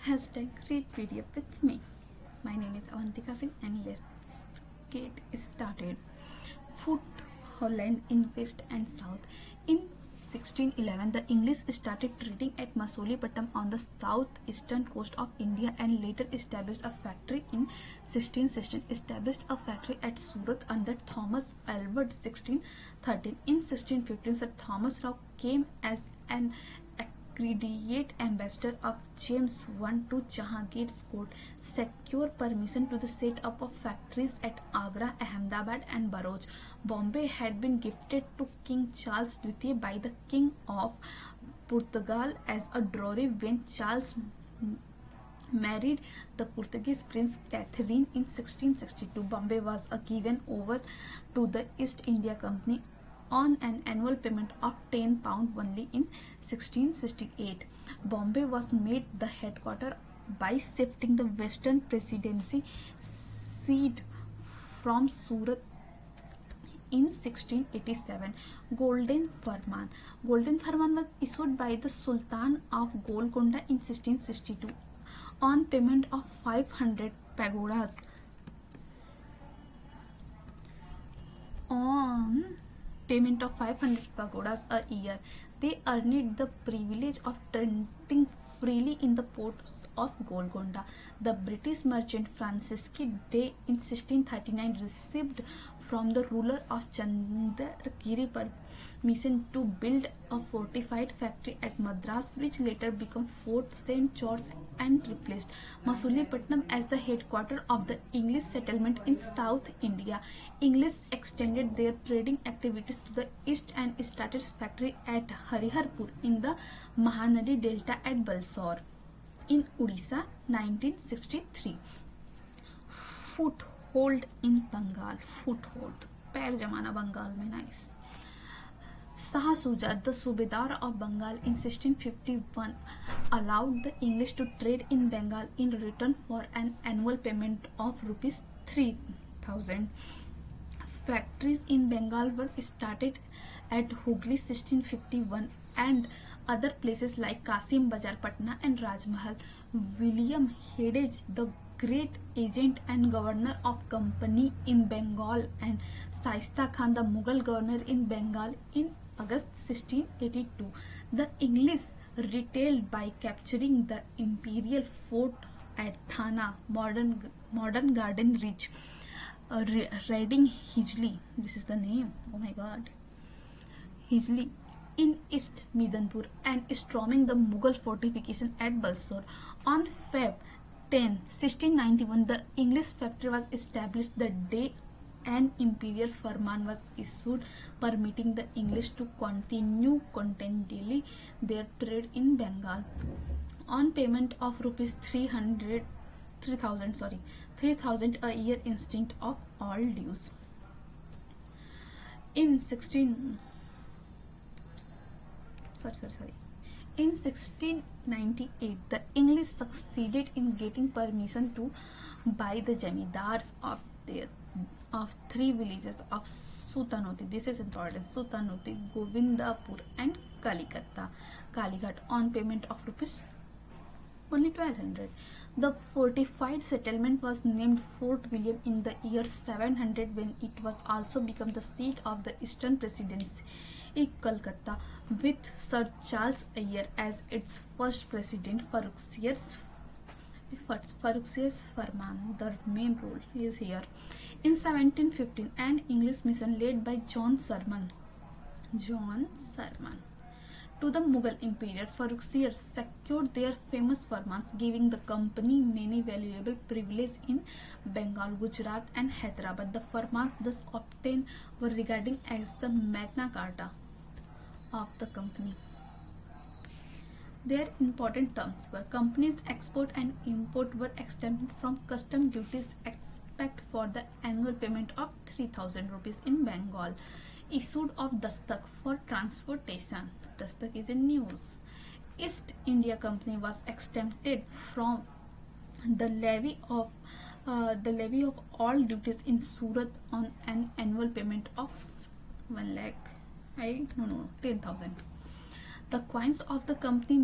Hashtag read PDF with me. My name is Avantika Singh and let's get started. Foothold in West and South. In 1611, the English started trading at Masulipatam on the southeastern coast of India and later established a factory in 1616. Established a factory at Surat under Thomas Albert 1613. In 1615, Sir Thomas Rao came as an accredited ambassador of James I to Jahangir's court, secure permission to the set up of factories at Agra, Ahmedabad and Bharuch. Bombay had been gifted to King Charles II by the King of Portugal as a dowry when Charles married the Portuguese Prince Catherine in 1662. Bombay was given over to the East India Company on an annual payment of £10 only in 1668. Bombay was made the headquarter by shifting the Western Presidency seat from Surat in 1687. Golden Farman. Golden Farman was issued by the Sultan of Golconda in 1662 on payment of 500 pagodas. On payment of 500 pagodas a year, they earned the privilege of trading freely in the ports of Golconda. The British merchant Francis Day in 1639 received from the ruler of Chandragiri permission to build a fortified factory at Madras, which later became Fort St. George and replaced Masulipatam as the headquarters of the English settlement in South India. English extended their trading activities to the east and started factory at Hariharpur in the Mahanadi Delta at Balsore in Odisha 1963. Foothold in Bengal. Foothold पैर जमाना बंगाल में nice. Shah Shuja, the Subedar of Bengal in 1651, allowed the English to trade in Bengal in return for an annual payment of rupees 3,000. Factories in Bengal were started at Hooghly 1651 and other places like Kasim Bazar, Patna and Rajmahal. William Hedges, the great agent and governor of company in Bengal, and Shaista Khan, the Mughal governor in Bengal in August 1682. The English retailed by capturing the imperial fort at Thana, modern Garden Ridge, raiding Hijli. This is the name. Oh my God. Hijli in East Midanpur and storming the Mughal fortification at Balsore. On Feb 10, 1691, the English factory was established the day an imperial firman was issued permitting the English to continue contentedly their trade in Bengal on payment of rupees 3,000 a year instead of all dues. In 1698, the English succeeded in getting permission to buy the jamidars of three villages of Sutanoti. This is important. Sutanoti, Govindapur and Kalighat on payment of rupees only 1,200. The fortified settlement was named Fort William in the year 700 when it was also become the seat of the Eastern Presidency in Calcutta, with Sir Charles Eyre as its first president. Farrukhsiyar's Farman, the main role is here. In 1715, an English mission led by John Sherman to the Mughal Empire, Farrukhsiyar secured their famous Farmans, giving the company many valuable privileges in Bengal, Gujarat and Hyderabad. The Farmans thus obtained were regarded as the Magna Carta of the company. Their important terms were company's export and import were exempted from custom duties except for the annual payment of 3,000 rupees in Bengal. Issued of Dastak for transportation. Dastak is in news. East India Company was exempted from the levy of all duties in Surat on an annual payment of 1 lakh no, 10,000. The coins of the company